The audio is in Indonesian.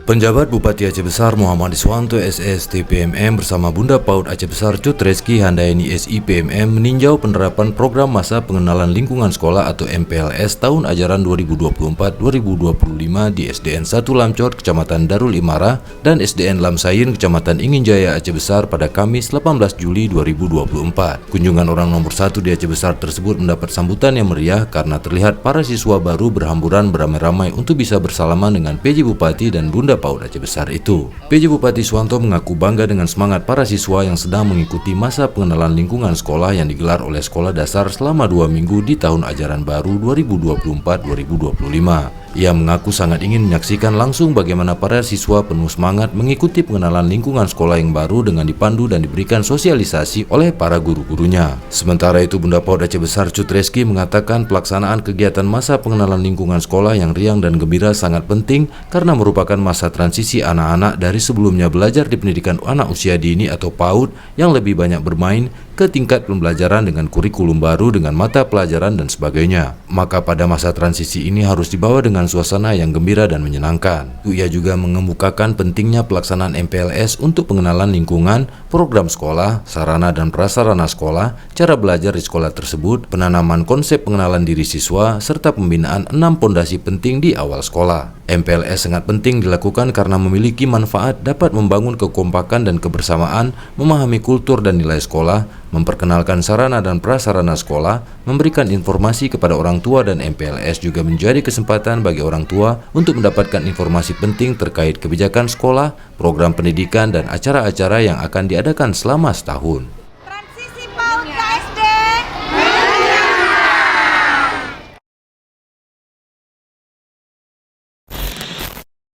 Penjabat Bupati Aceh Besar Muhammad Iswanto SST PMM bersama Bunda PAUD Aceh Besar Cut Reski Handayani SI PMM meninjau penerapan program masa pengenalan lingkungan sekolah atau MPLS tahun ajaran 2024-2025 di SDN 1 Lamcot, Kecamatan Darul Imara dan SDN Lamsayin, Kecamatan Inginjaya Aceh Besar pada Kamis 18 Juli 2024. Kunjungan orang nomor 1 di Aceh Besar tersebut mendapat sambutan yang meriah karena terlihat para siswa baru berhamburan beramai-ramai untuk bisa bersalaman dengan PJ Bupati dan Bunda PAUD Aceh Besar itu. PJ Bupati Iswanto mengaku bangga dengan semangat para siswa yang sedang mengikuti masa pengenalan lingkungan sekolah yang digelar oleh sekolah dasar selama 2 minggu di tahun ajaran baru 2024-2025. Ia mengaku sangat ingin menyaksikan langsung bagaimana para siswa penuh semangat mengikuti pengenalan lingkungan sekolah yang baru dengan dipandu dan diberikan sosialisasi oleh para guru-gurunya. Sementara itu, Bunda PAUD Aceh Besar Cut Reski mengatakan pelaksanaan kegiatan masa pengenalan lingkungan sekolah yang riang dan gembira sangat penting karena merupakan masa transisi anak-anak dari sebelumnya belajar di pendidikan anak usia dini atau PAUD yang lebih banyak bermain ke tingkat pembelajaran dengan kurikulum baru dengan mata pelajaran dan sebagainya. Maka pada masa transisi ini harus dibawa dengan suasana yang gembira dan menyenangkan. Ia juga mengemukakan pentingnya pelaksanaan MPLS untuk pengenalan lingkungan, program sekolah, sarana dan prasarana sekolah, cara belajar di sekolah tersebut, penanaman konsep pengenalan diri siswa, serta pembinaan 6 pondasi penting di awal sekolah. MPLS sangat penting dilakukan karena memiliki manfaat dapat membangun kekompakan dan kebersamaan, memahami kultur dan nilai sekolah, memperkenalkan sarana dan prasarana sekolah, memberikan informasi kepada orang tua, dan MPLS juga menjadi kesempatan bagi orang tua untuk mendapatkan informasi penting terkait kebijakan sekolah, program pendidikan, dan acara-acara yang akan diadakan selama setahun.